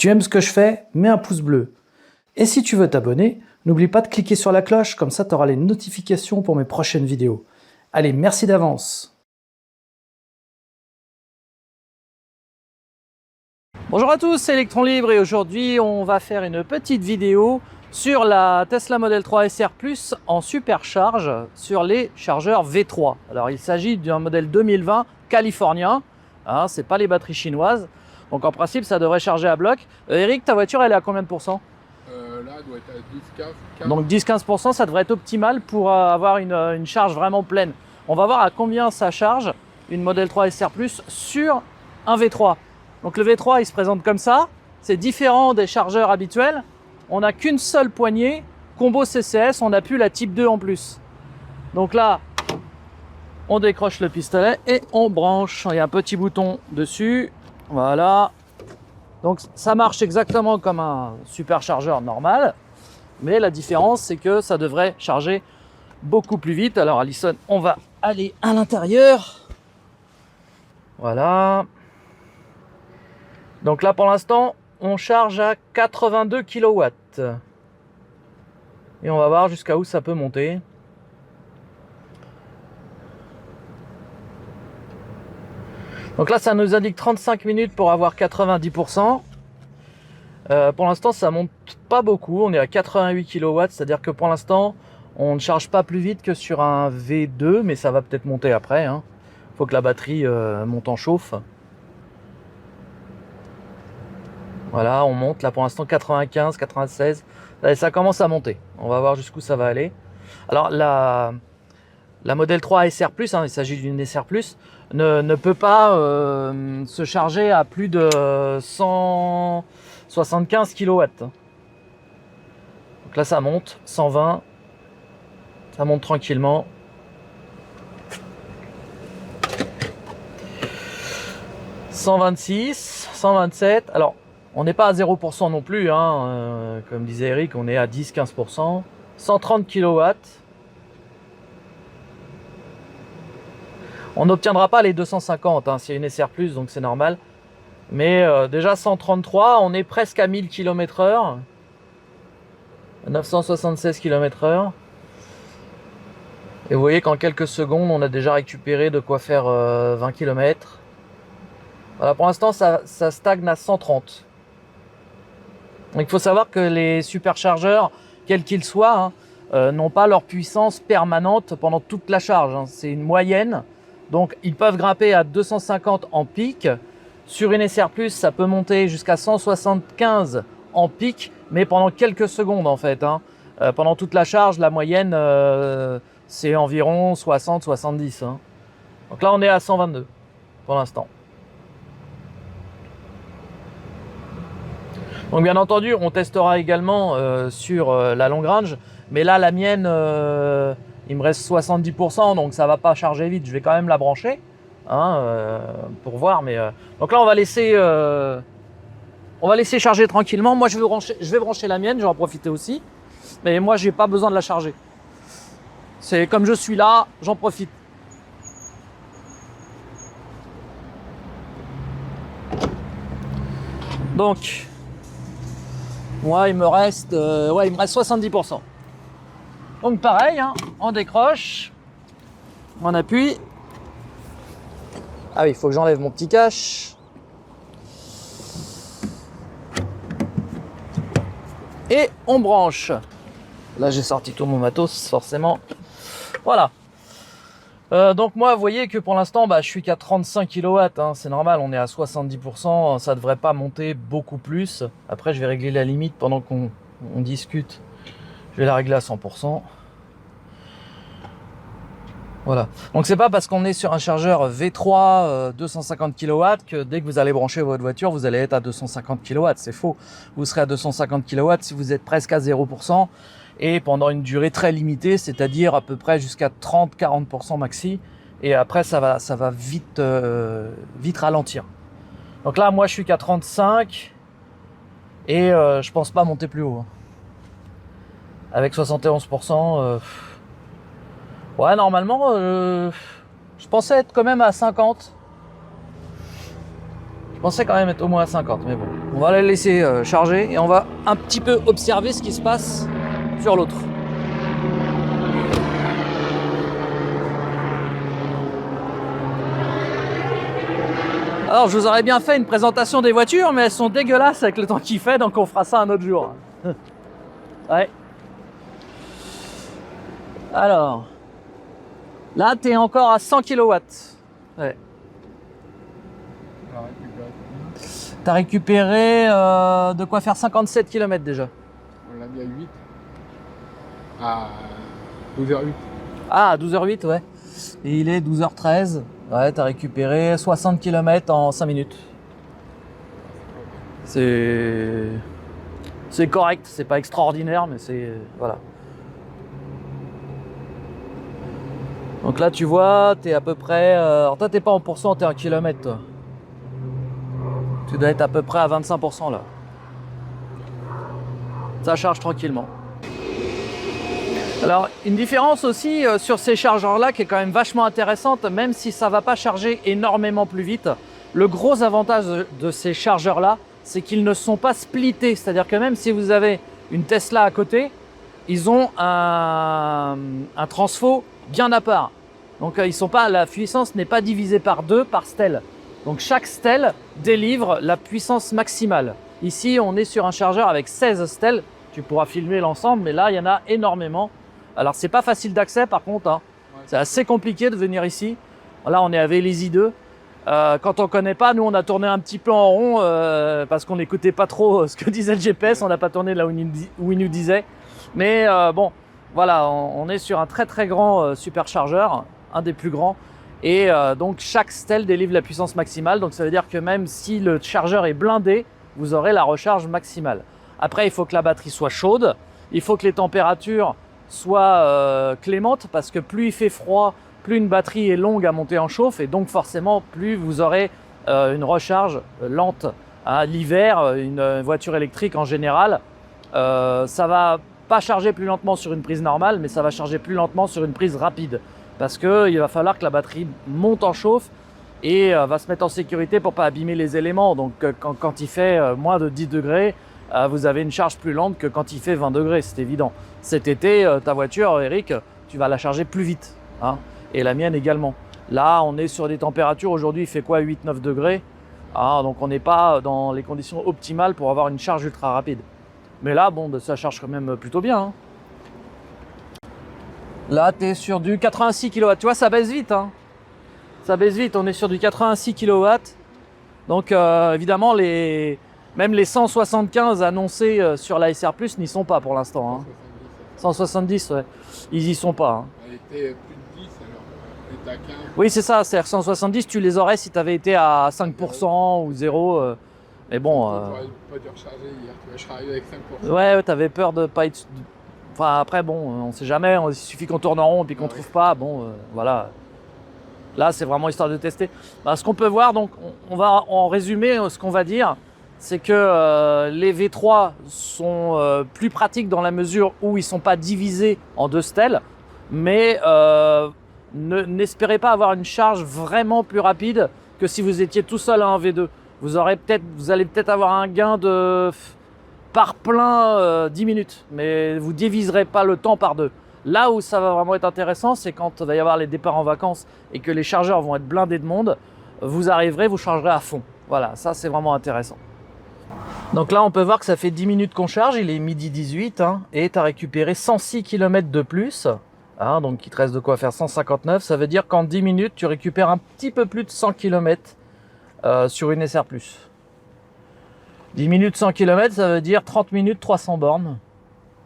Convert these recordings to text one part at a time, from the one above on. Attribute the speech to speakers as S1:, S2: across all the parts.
S1: tu aimes ce que je fais, mets un pouce bleu. Et si tu veux t'abonner, n'oublie pas de cliquer sur la cloche, comme ça tu auras les notifications pour mes prochaines vidéos. Allez, merci d'avance. Bonjour à tous, c'est Electron Libre et aujourd'hui on va faire une petite vidéo sur la Tesla Model 3 SR Plus en supercharge sur les chargeurs V3. Alors il s'agit d'un modèle 2020 californien, hein, c'est pas les batteries chinoises, donc en principe ça devrait charger à bloc. Eric, ta voiture elle est à combien de pourcents?
S2: Là elle doit être à 10-15.
S1: Donc 10-15%, ça devrait être optimal pour avoir une charge vraiment pleine. On va voir à combien ça charge une Model 3 SR Plus sur un V3. Donc le V3 il se présente comme ça, c'est différent des chargeurs habituels. On n'a qu'une seule poignée, combo CCS, on n'a plus la type 2 en plus. Donc là, on décroche le pistolet et on branche. Il y a un petit bouton dessus, voilà. Donc ça marche exactement comme un superchargeur normal, mais la différence c'est que ça devrait charger beaucoup plus vite. Alors Alison, on va aller à l'intérieur. Voilà. Donc là pour l'instant on charge à 82 kW et on va voir jusqu'à où ça peut monter. Donc là ça nous indique 35 minutes pour avoir 90%. Pour l'instant ça monte pas beaucoup, on est à 88 kW, c'est à dire que pour l'instant on ne charge pas plus vite que sur un V2, mais ça va peut-être monter après, hein. Faut que la batterie monte en chauffe. Voilà, on monte là pour l'instant 95, 96. Allez, ça commence à monter. On va voir jusqu'où ça va aller. Alors la Model 3 SR+, hein, il s'agit d'une SR+, ne peut pas se charger à plus de 175 kW. Donc là ça monte, 120. Ça monte tranquillement. 126, 127. Alors on n'est pas à 0% non plus, hein. Comme disait Eric, on est à 10-15%. 130 kW. On n'obtiendra pas les 250, hein, c'est une SR+, donc c'est normal. Mais déjà 133, on est presque à 1000 km/h. 976 km/h. Et vous voyez qu'en quelques secondes, on a déjà récupéré de quoi faire 20 km. Voilà, pour l'instant, ça stagne à 130. Donc, il faut savoir que les superchargeurs, quels qu'ils soient, hein, n'ont pas leur puissance permanente pendant toute la charge, hein. C'est une moyenne. Donc, ils peuvent grimper à 250 en pic. Sur une SR+, ça peut monter jusqu'à 175 en pic, mais pendant quelques secondes en fait, hein. Pendant toute la charge, la moyenne, c'est environ 60-70. Hein. Donc là, on est à 122 pour l'instant. Donc bien entendu, on testera également sur la long range, mais là, la mienne, il me reste 70%, donc ça va pas charger vite. Je vais quand même la brancher, hein, pour voir. Mais donc là, on va laisser charger tranquillement. Moi, je vais brancher la mienne, je vais en profiter aussi. Mais moi, j'ai pas besoin de la charger. C'est comme je suis là, j'en profite. Donc, moi, il me reste 70%. Donc pareil, hein, on décroche, on appuie. Ah oui, il faut que j'enlève mon petit cache. Et on branche. Là, j'ai sorti tout mon matos, forcément. Voilà. Donc moi, vous voyez que pour l'instant, je suis qu'à 35 kW. Hein, c'est normal, on est à 70%. Ça ne devrait pas monter beaucoup plus. Après, je vais régler la limite pendant qu'on discute. Je vais la régler à 100%. Voilà. Donc c'est pas parce qu'on est sur un chargeur V3 250 kW que dès que vous allez brancher votre voiture, vous allez être à 250 kW. C'est faux. Vous serez à 250 kW si vous êtes presque à 0%. Et pendant une durée très limitée, c'est-à-dire à peu près jusqu'à 30-40% maxi. Et après, ça va vite ralentir. Donc là, moi, je suis qu'à 35 et je pense pas monter plus haut. Hein. Avec 71%, ouais, normalement, je pensais être quand même à 50. pensais quand même être au moins à 50, mais bon. On va la laisser charger et on va un petit peu observer ce qui se passe sur l'autre. Alors, je vous aurais bien fait une présentation des voitures, mais elles sont dégueulasses avec le temps qu'il fait, donc on fera ça un autre jour. Ouais. Alors, là, tu es encore à 100 kW. Ouais. Tu as récupéré de quoi faire 57 km déjà.
S2: On l'a mis à 8. À 12h08.
S1: Ah, à 12h08, ouais. Et il est 12h13. Ouais, tu as récupéré 60 km en 5 minutes. C'est correct, c'est pas extraordinaire, mais c'est... Voilà. Donc là, tu vois, tu es à peu près... alors toi, t'es pas en pourcent, tu es en kilomètre, toi. Tu dois être à peu près à 25% là. Ça charge tranquillement. Alors, une différence aussi sur ces chargeurs-là qui est quand même vachement intéressante, même si ça ne va pas charger énormément plus vite. Le gros avantage de ces chargeurs-là, c'est qu'ils ne sont pas splittés. C'est-à-dire que même si vous avez une Tesla à côté, ils ont un transfo bien à part. Donc, ils sont pas, la puissance n'est pas divisée par 2 par stèle. Donc, chaque stèle délivre la puissance maximale. Ici, on est sur un chargeur avec 16 stèles. Tu pourras filmer l'ensemble, mais là, il y en a énormément. Alors, c'est pas facile d'accès par contre, hein. Ouais. C'est assez compliqué de venir ici. Là, on est à Vélizy 2. Quand on connaît pas, nous, on a tourné un petit peu en rond parce qu'on n'écoutait pas trop ce que disait le GPS. On n'a pas tourné là où il nous disait. Mais bon, voilà, on est sur un très très grand superchargeur, un des plus grands. Et donc, chaque stèle délivre la puissance maximale. Donc, ça veut dire que même si le chargeur est blindé, vous aurez la recharge maximale. Après, il faut que la batterie soit chaude. Il faut que les températures soit clémente, parce que plus il fait froid, plus une batterie est longue à monter en chauffe, et donc forcément plus vous aurez une recharge lente. Hein, l'hiver, une voiture électrique en général, ça va pas charger plus lentement sur une prise normale, mais ça va charger plus lentement sur une prise rapide, parce qu'il va falloir que la batterie monte en chauffe et va se mettre en sécurité pour pas abîmer les éléments. Donc quand il fait moins de 10 degrés, vous avez une charge plus lente que quand il fait 20 degrés, c'est évident. Cet été, ta voiture, Eric, tu vas la charger plus vite, hein, et la mienne également. Là, on est sur des températures, aujourd'hui il fait quoi, 8-9 degrés, hein, donc on n'est pas dans les conditions optimales pour avoir une charge ultra rapide. Mais là, bon, ça charge quand même plutôt bien. Hein. Là, tu es sur du 86 kW, tu vois, ça baisse vite. Hein. Ça baisse vite, on est sur du 86 kW. Donc évidemment, même les 175 annoncés sur la SR+, n'y sont pas pour l'instant. Hein. 170, ouais. Ils y sont pas. Hein.
S2: Elle était plus de 10, alors elle était à 15.
S1: Oui, c'est ça, c'est 170, tu les aurais si tu avais été à 5% ou 0. Mais bon.
S2: Tu n'aurais pas dû recharger hier, tu vas charger avec 5%.
S1: Ouais, tu avais peur de pas être. Enfin, après, bon, on sait jamais, il suffit qu'on tourne en rond et puis qu'on trouve pas. Bon, voilà. Là, c'est vraiment histoire de tester. Bah, ce qu'on peut voir, donc, on va en résumer, ce qu'on va dire, c'est que les V3 sont plus pratiques dans la mesure où ils ne sont pas divisés en 2 stèles, mais n'espérez pas avoir une charge vraiment plus rapide que si vous étiez tout seul à un V2. Vous allez peut-être avoir un gain de par plein 10 minutes, mais vous ne diviserez pas le temps par 2. Là où ça va vraiment être intéressant, c'est quand il va y avoir les départs en vacances et que les chargeurs vont être blindés de monde, vous arriverez, vous chargerez à fond. Voilà, ça c'est vraiment intéressant. Donc là, on peut voir que ça fait 10 minutes qu'on charge, il est midi 18, hein, et tu as récupéré 106 km de plus, hein, donc il te reste de quoi faire 159, ça veut dire qu'en 10 minutes, tu récupères un petit peu plus de 100 km sur une SR+. 10 minutes 100 km, ça veut dire 30 minutes 300 bornes.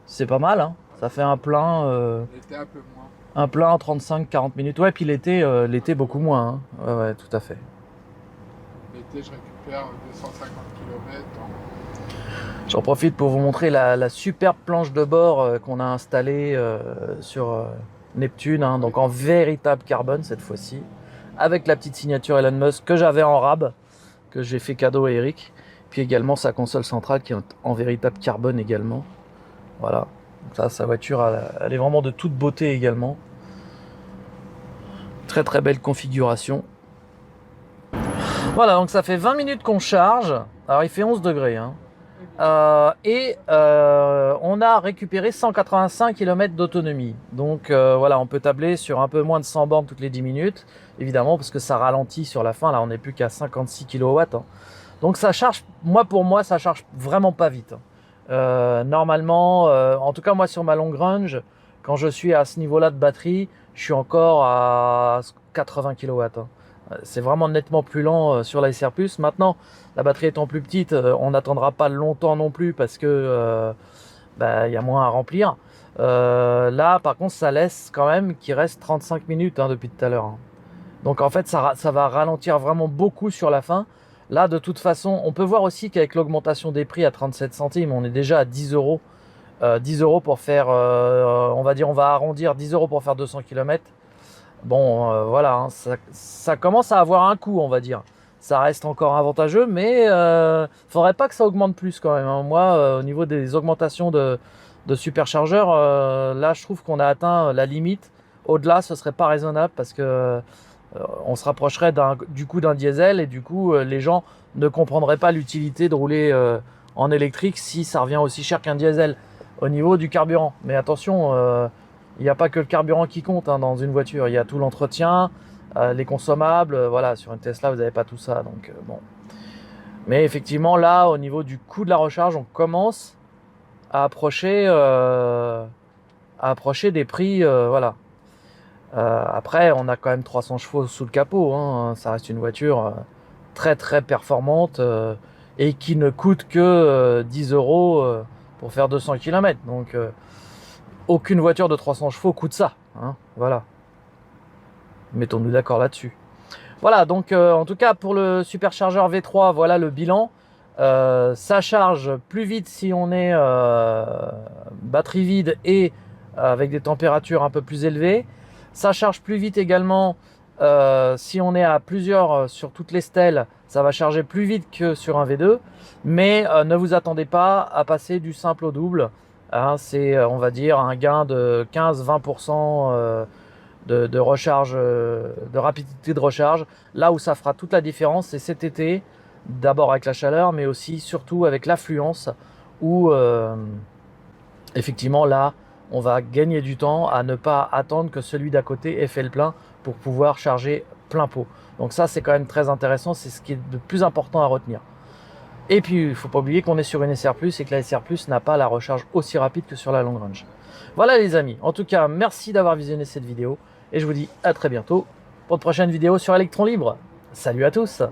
S1: C'est pas mal, hein. Ça fait un plein...
S2: L'été un peu moins.
S1: Un plein en 35-40 minutes. Ouais, puis l'été beaucoup moins. Hein. Ouais, tout à fait.
S2: L'été, je récupère 250 km.
S1: J'en profite pour vous montrer la superbe planche de bord qu'on a installée sur Neptune. Hein, donc en véritable carbone cette fois-ci. Avec la petite signature Elon Musk que j'avais en rab, que j'ai fait cadeau à Eric. Puis également sa console centrale qui est en véritable carbone également. Voilà. Ça, sa voiture, elle est vraiment de toute beauté également. Très très belle configuration. Voilà, donc ça fait 20 minutes qu'on charge. Alors il fait 11 degrés. Hein. On a récupéré 185 km d'autonomie. Donc voilà, on peut tabler sur un peu moins de 100 bornes toutes les 10 minutes. Évidemment, parce que ça ralentit sur la fin. Là, on n'est plus qu'à 56 kW. Hein. Donc ça charge, pour moi, ça charge vraiment pas vite. Normalement, en tout cas moi sur ma long range, quand je suis à ce niveau-là de batterie, je suis encore à 80 kW. Hein. C'est vraiment nettement plus lent sur la SR+. Maintenant, la batterie étant plus petite, on n'attendra pas longtemps non plus parce que y a moins à remplir. Là, par contre, ça laisse quand même qu'il reste 35 minutes hein, depuis tout à l'heure. Hein. Donc en fait, ça va ralentir vraiment beaucoup sur la fin. Là, de toute façon, on peut voir aussi qu'avec l'augmentation des prix à 37 centimes, on est déjà à 10 euros. 10 euros pour faire, on va dire, on va arrondir 10 euros pour faire 200 km. Bon, voilà, hein, ça commence à avoir un coût, on va dire. Ça reste encore avantageux, mais faudrait pas que ça augmente plus quand même. Hein. Moi, au niveau des augmentations de superchargeurs, là, je trouve qu'on a atteint la limite. Au-delà, ce serait pas raisonnable parce que on se rapprocherait du coup d'un diesel et du coup, les gens ne comprendraient pas l'utilité de rouler en électrique si ça revient aussi cher qu'un diesel au niveau du carburant. Mais attention, il n'y a pas que le carburant qui compte hein, dans une voiture. Il y a tout l'entretien, les consommables. Voilà, sur une Tesla, vous n'avez pas tout ça. Donc bon. Mais effectivement, là, au niveau du coût de la recharge, on commence à approcher des prix. Voilà. Après, on a quand même 300 chevaux sous le capot. Hein. Ça reste une voiture très très performante et qui ne coûte que 10 euros pour faire 200 km. Donc, aucune voiture de 300 chevaux coûte ça. Hein. Voilà. Mettons-nous d'accord là-dessus. Voilà, donc en tout cas pour le superchargeur V3, voilà le bilan. Ça charge plus vite si on est batterie vide et avec des températures un peu plus élevées. Ça charge plus vite également si on est à plusieurs sur toutes les stèles. Ça va charger plus vite que sur un V2. Mais ne vous attendez pas à passer du simple au double. Hein, c'est on va dire un gain de 15-20% de recharge, de rapidité de recharge. Là où ça fera toute la différence, c'est cet été, d'abord avec la chaleur, mais aussi surtout avec l'affluence, où effectivement là, on va gagner du temps à ne pas attendre que celui d'à côté ait fait le plein pour pouvoir charger plein pot. Donc ça, c'est quand même très intéressant, c'est ce qui est de plus important à retenir. Et puis, il ne faut pas oublier qu'on est sur une SR+, et que la SR+, n'a pas la recharge aussi rapide que sur la long range. Voilà les amis, en tout cas, merci d'avoir visionné cette vidéo, et je vous dis à très bientôt pour de prochaines vidéos sur Electron Libre. Salut à tous!